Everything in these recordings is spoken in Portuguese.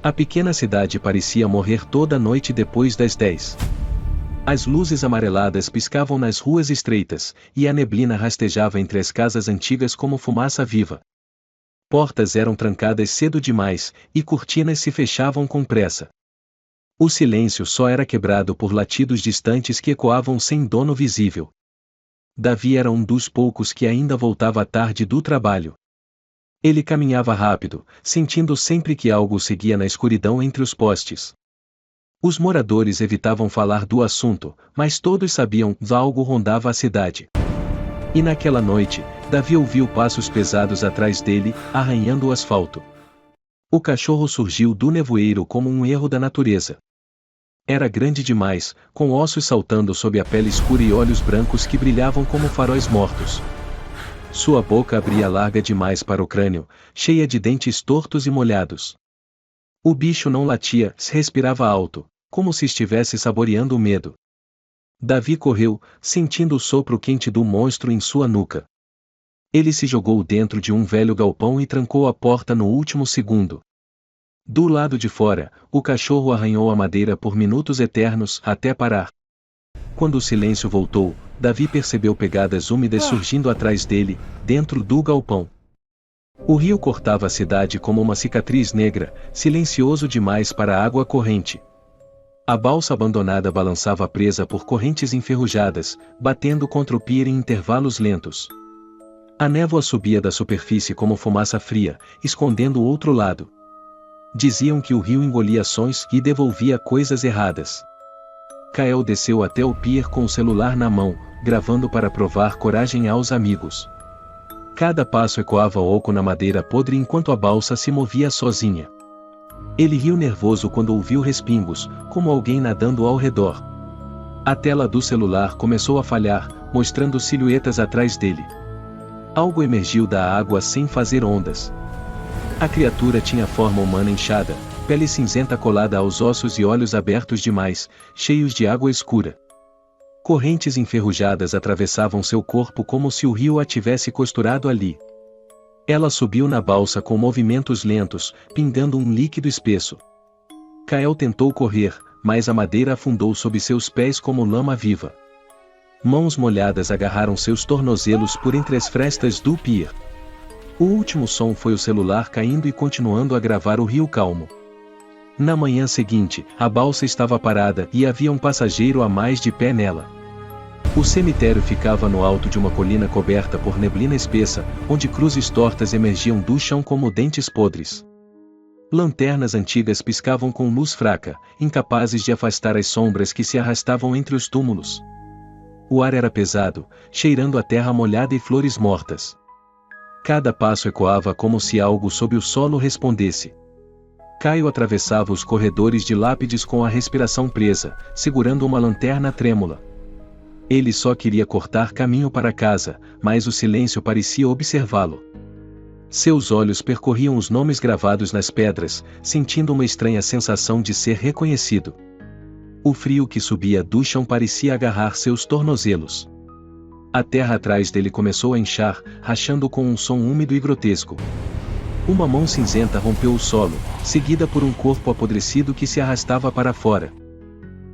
A pequena cidade parecia morrer toda noite depois das 10. As luzes amareladas piscavam nas ruas estreitas, e a neblina rastejava entre as casas antigas como fumaça viva. Portas eram trancadas cedo demais, e cortinas se fechavam com pressa. O silêncio só era quebrado por latidos distantes que ecoavam sem dono visível. Davi era um dos poucos que ainda voltava à tarde do trabalho. Ele caminhava rápido, sentindo sempre que algo o seguia na escuridão entre os postes. Os moradores evitavam falar do assunto, mas todos sabiam que algo rondava a cidade. E naquela noite, Davi ouviu passos pesados atrás dele, arranhando o asfalto. O cachorro surgiu do nevoeiro como um erro da natureza. Era grande demais, com ossos saltando sob a pele escura e olhos brancos que brilhavam como faróis mortos. Sua boca abria larga demais para o crânio, cheia de dentes tortos e molhados. O bicho não latia, respirava alto, como se estivesse saboreando o medo. Davi correu, sentindo o sopro quente do monstro em sua nuca. Ele se jogou dentro de um velho galpão e trancou a porta no último segundo. Do lado de fora, o cachorro arranhou a madeira por minutos eternos, até parar. Quando o silêncio voltou, Davi percebeu pegadas úmidas surgindo atrás dele, dentro do galpão. O rio cortava a cidade como uma cicatriz negra, silencioso demais para a água corrente. A balsa abandonada balançava presa por correntes enferrujadas, batendo contra o pier em intervalos lentos. A névoa subia da superfície como fumaça fria, escondendo o outro lado. Diziam que o rio engolia sons e devolvia coisas erradas. Kael desceu até o pier com o celular na mão, gravando para provar coragem aos amigos. Cada passo ecoava oco na madeira podre enquanto a balsa se movia sozinha. Ele riu nervoso quando ouviu respingos, como alguém nadando ao redor. A tela do celular começou a falhar, mostrando silhuetas atrás dele. Algo emergiu da água sem fazer ondas. A criatura tinha forma humana inchada, pele cinzenta colada aos ossos e olhos abertos demais, cheios de água escura. Correntes enferrujadas atravessavam seu corpo como se o rio a tivesse costurado ali. Ela subiu na balsa com movimentos lentos, pingando um líquido espesso. Kael tentou correr, mas a madeira afundou sob seus pés como lama viva. Mãos molhadas agarraram seus tornozelos por entre as frestas do pier. O último som foi o celular caindo e continuando a gravar o rio calmo. Na manhã seguinte, a balsa estava parada e havia um passageiro a mais de pé nela. O cemitério ficava no alto de uma colina coberta por neblina espessa, onde cruzes tortas emergiam do chão como dentes podres. Lanternas antigas piscavam com luz fraca, incapazes de afastar as sombras que se arrastavam entre os túmulos. O ar era pesado, cheirando a terra molhada e flores mortas. Cada passo ecoava como se algo sob o solo respondesse. Caio atravessava os corredores de lápides com a respiração presa, segurando uma lanterna trêmula. Ele só queria cortar caminho para casa, mas o silêncio parecia observá-lo. Seus olhos percorriam os nomes gravados nas pedras, sentindo uma estranha sensação de ser reconhecido. O frio que subia do chão parecia agarrar seus tornozelos. A terra atrás dele começou a inchar, rachando com um som úmido e grotesco. Uma mão cinzenta rompeu o solo, seguida por um corpo apodrecido que se arrastava para fora.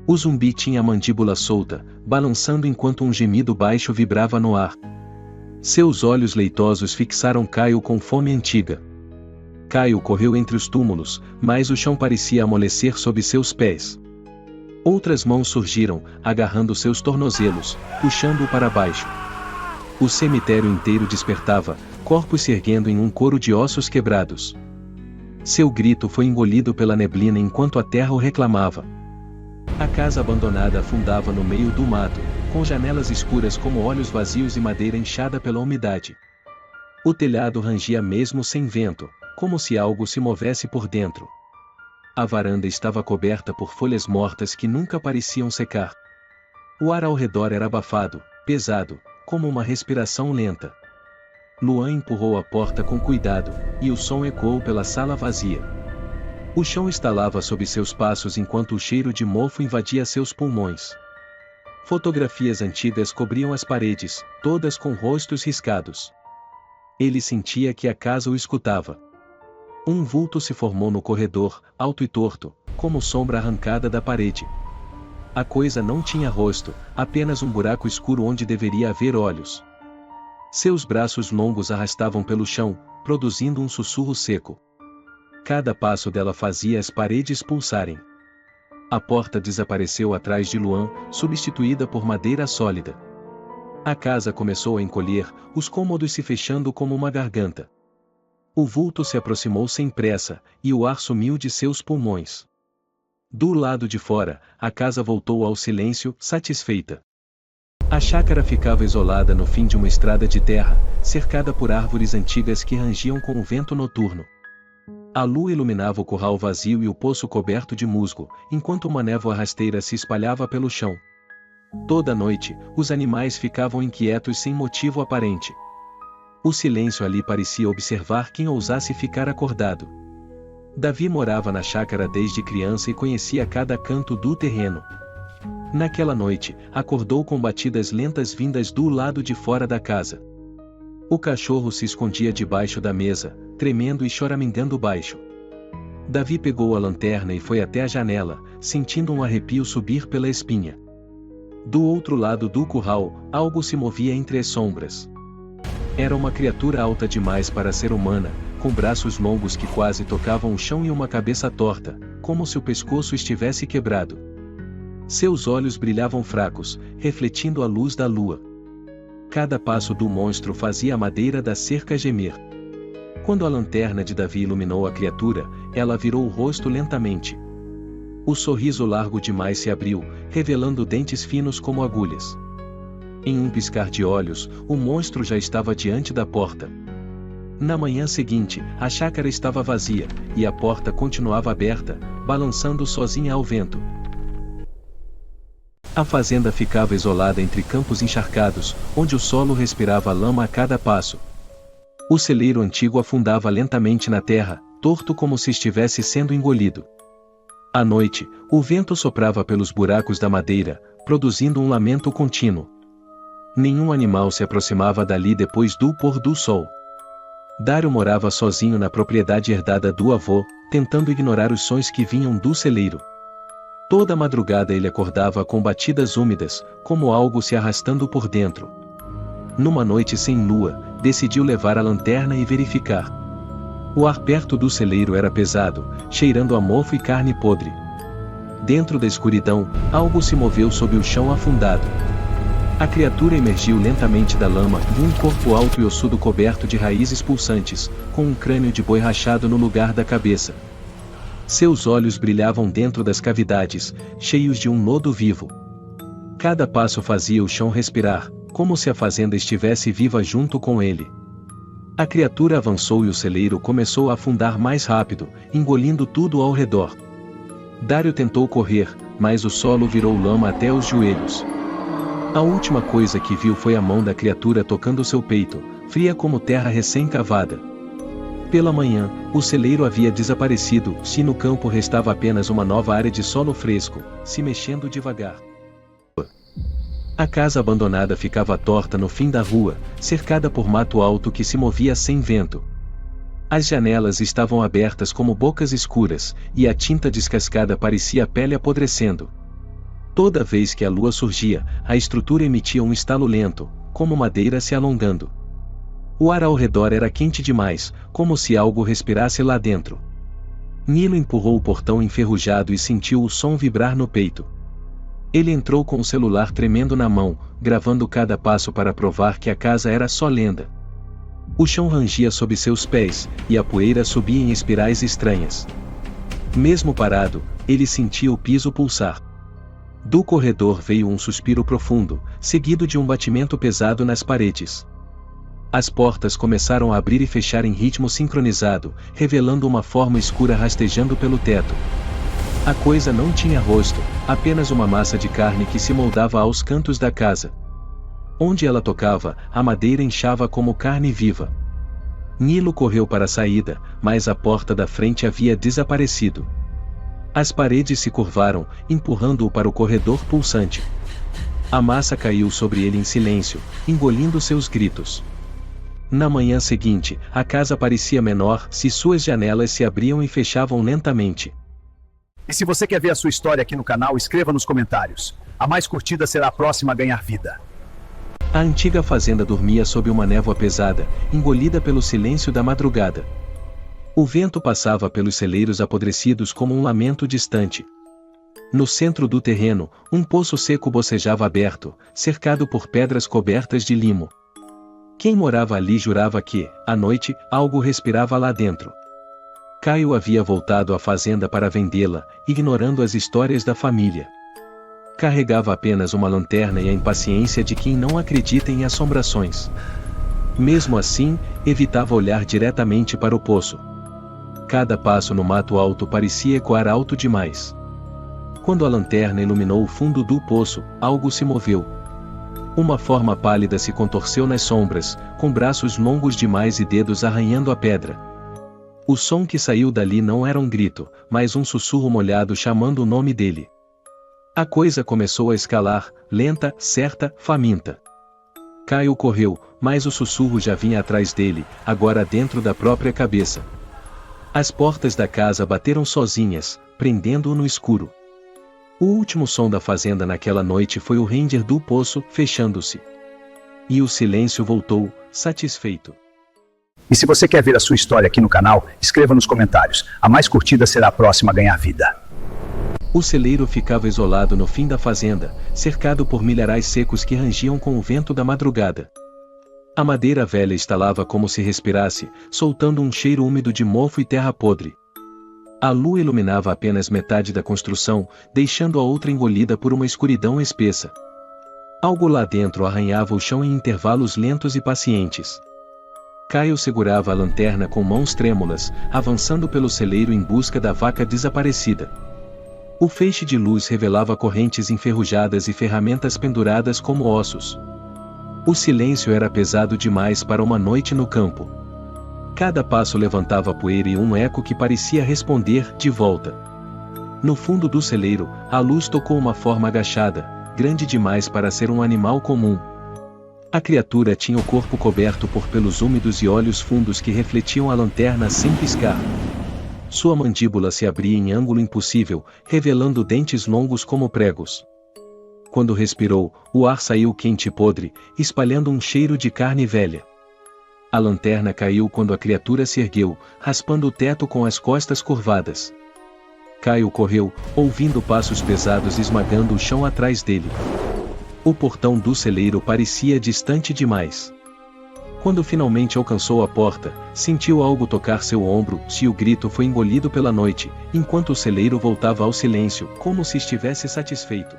O zumbi tinha a mandíbula solta, balançando enquanto um gemido baixo vibrava no ar. Seus olhos leitosos fixaram Caio com fome antiga. Caio correu entre os túmulos, mas o chão parecia amolecer sob seus pés. Outras mãos surgiram, agarrando seus tornozelos, puxando-o para baixo. O cemitério inteiro despertava, corpos se erguendo em um coro de ossos quebrados. Seu grito foi engolido pela neblina enquanto a terra o reclamava. A casa abandonada afundava no meio do mato, com janelas escuras como olhos vazios e madeira inchada pela umidade. O telhado rangia mesmo sem vento, como se algo se movesse por dentro. A varanda estava coberta por folhas mortas que nunca pareciam secar. O ar ao redor era abafado, pesado, como uma respiração lenta. Luan empurrou a porta com cuidado, e o som ecoou pela sala vazia. O chão estalava sob seus passos enquanto o cheiro de mofo invadia seus pulmões. Fotografias antigas cobriam as paredes, todas com rostos riscados. Ele sentia que a casa o escutava. Um vulto se formou no corredor, alto e torto, como sombra arrancada da parede. A coisa não tinha rosto, apenas um buraco escuro onde deveria haver olhos. Seus braços longos arrastavam pelo chão, produzindo um sussurro seco. Cada passo dela fazia as paredes pulsarem. A porta desapareceu atrás de Luan, substituída por madeira sólida. A casa começou a encolher, os cômodos se fechando como uma garganta. O vulto se aproximou sem pressa, e o ar sumiu de seus pulmões. Do lado de fora, a casa voltou ao silêncio, satisfeita. A chácara ficava isolada no fim de uma estrada de terra, cercada por árvores antigas que rangiam com o vento noturno. A lua iluminava o curral vazio e o poço coberto de musgo, enquanto uma névoa rasteira se espalhava pelo chão. Toda noite, os animais ficavam inquietos sem motivo aparente. O silêncio ali parecia observar quem ousasse ficar acordado. Davi morava na chácara desde criança e conhecia cada canto do terreno. Naquela noite, acordou com batidas lentas vindas do lado de fora da casa. O cachorro se escondia debaixo da mesa, tremendo e choramingando baixo. Davi pegou a lanterna e foi até a janela, sentindo um arrepio subir pela espinha. Do outro lado do curral, algo se movia entre as sombras. Era uma criatura alta demais para ser humana, com braços longos que quase tocavam o chão e uma cabeça torta, como se o pescoço estivesse quebrado. Seus olhos brilhavam fracos, refletindo a luz da lua. Cada passo do monstro fazia a madeira da cerca gemer. Quando a lanterna de Davi iluminou a criatura, ela virou o rosto lentamente. O sorriso largo demais se abriu, revelando dentes finos como agulhas. Em um piscar de olhos, o monstro já estava diante da porta. Na manhã seguinte, a chácara estava vazia, e a porta continuava aberta, balançando sozinha ao vento. A fazenda ficava isolada entre campos encharcados, onde o solo respirava lama a cada passo. O celeiro antigo afundava lentamente na terra, torto como se estivesse sendo engolido. À noite, o vento soprava pelos buracos da madeira, produzindo um lamento contínuo. Nenhum animal se aproximava dali depois do pôr do sol. Dário morava sozinho na propriedade herdada do avô, tentando ignorar os sons que vinham do celeiro. Toda madrugada ele acordava com batidas úmidas, como algo se arrastando por dentro. Numa noite sem lua, decidiu levar a lanterna e verificar. O ar perto do celeiro era pesado, cheirando a mofo e carne podre. Dentro da escuridão, algo se moveu sob o chão afundado. A criatura emergiu lentamente da lama, um corpo alto e ossudo coberto de raízes pulsantes, com um crânio de boi rachado no lugar da cabeça. Seus olhos brilhavam dentro das cavidades, cheios de um lodo vivo. Cada passo fazia o chão respirar, como se a fazenda estivesse viva junto com ele. A criatura avançou e o celeiro começou a afundar mais rápido, engolindo tudo ao redor. Dário tentou correr, mas o solo virou lama até os joelhos. A última coisa que viu foi a mão da criatura tocando seu peito, fria como terra recém-cavada. Pela manhã, o celeiro havia desaparecido, e no campo restava apenas uma nova área de solo fresco, se mexendo devagar. A casa abandonada ficava torta no fim da rua, cercada por mato alto que se movia sem vento. As janelas estavam abertas como bocas escuras, e a tinta descascada parecia a pele apodrecendo. Toda vez que a lua surgia, a estrutura emitia um estalo lento, como madeira se alongando. O ar ao redor era quente demais, como se algo respirasse lá dentro. Nilo empurrou o portão enferrujado e sentiu o som vibrar no peito. Ele entrou com o celular tremendo na mão, gravando cada passo para provar que a casa era só lenda. O chão rangia sob seus pés, e a poeira subia em espirais estranhas. Mesmo parado, ele sentia o piso pulsar. Do corredor veio um suspiro profundo, seguido de um batimento pesado nas paredes. As portas começaram a abrir e fechar em ritmo sincronizado, revelando uma forma escura rastejando pelo teto. A coisa não tinha rosto, apenas uma massa de carne que se moldava aos cantos da casa. Onde ela tocava, a madeira inchava como carne viva. Nilo correu para a saída, mas a porta da frente havia desaparecido. As paredes se curvaram, empurrando-o para o corredor pulsante. A massa caiu sobre ele em silêncio, engolindo seus gritos. Na manhã seguinte, a casa parecia menor se suas janelas se abriam e fechavam lentamente. E se você quer ver a sua história aqui no canal, escreva nos comentários. A mais curtida será a próxima a ganhar vida. A antiga fazenda dormia sob uma névoa pesada, engolida pelo silêncio da madrugada. O vento passava pelos celeiros apodrecidos como um lamento distante. No centro do terreno, um poço seco bocejava aberto, cercado por pedras cobertas de limo. Quem morava ali jurava que, à noite, algo respirava lá dentro. Caio havia voltado à fazenda para vendê-la, ignorando as histórias da família. Carregava apenas uma lanterna e a impaciência de quem não acredita em assombrações. Mesmo assim, evitava olhar diretamente para o poço. Cada passo no mato alto parecia ecoar alto demais. Quando a lanterna iluminou o fundo do poço, algo se moveu. Uma forma pálida se contorceu nas sombras, com braços longos demais e dedos arranhando a pedra. O som que saiu dali não era um grito, mas um sussurro molhado chamando o nome dele. A coisa começou a escalar, lenta, certa, faminta. Caio correu, mas o sussurro já vinha atrás dele, agora dentro da própria cabeça. As portas da casa bateram sozinhas, prendendo-o no escuro. O último som da fazenda naquela noite foi o render do poço, fechando-se. E o silêncio voltou, satisfeito. E se você quer ver a sua história aqui no canal, escreva nos comentários. A mais curtida será a próxima a ganhar vida. O celeiro ficava isolado no fim da fazenda, cercado por milharais secos que rangiam com o vento da madrugada. A madeira velha estalava como se respirasse, soltando um cheiro úmido de mofo e terra podre. A lua iluminava apenas metade da construção, deixando a outra engolida por uma escuridão espessa. Algo lá dentro arranhava o chão em intervalos lentos e pacientes. Caio segurava a lanterna com mãos trêmulas, avançando pelo celeiro em busca da vaca desaparecida. O feixe de luz revelava correntes enferrujadas e ferramentas penduradas como ossos. O silêncio era pesado demais para uma noite no campo. Cada passo levantava poeira e um eco que parecia responder, de volta. No fundo do celeiro, a luz tocou uma forma agachada, grande demais para ser um animal comum. A criatura tinha o corpo coberto por pelos úmidos e olhos fundos que refletiam a lanterna sem piscar. Sua mandíbula se abria em ângulo impossível, revelando dentes longos como pregos. Quando respirou, o ar saiu quente e podre, espalhando um cheiro de carne velha. A lanterna caiu quando a criatura se ergueu, raspando o teto com as costas curvadas. Caio correu, ouvindo passos pesados esmagando o chão atrás dele. O portão do celeiro parecia distante demais. Quando finalmente alcançou a porta, sentiu algo tocar seu ombro, e o grito foi engolido pela noite, enquanto o celeiro voltava ao silêncio, como se estivesse satisfeito.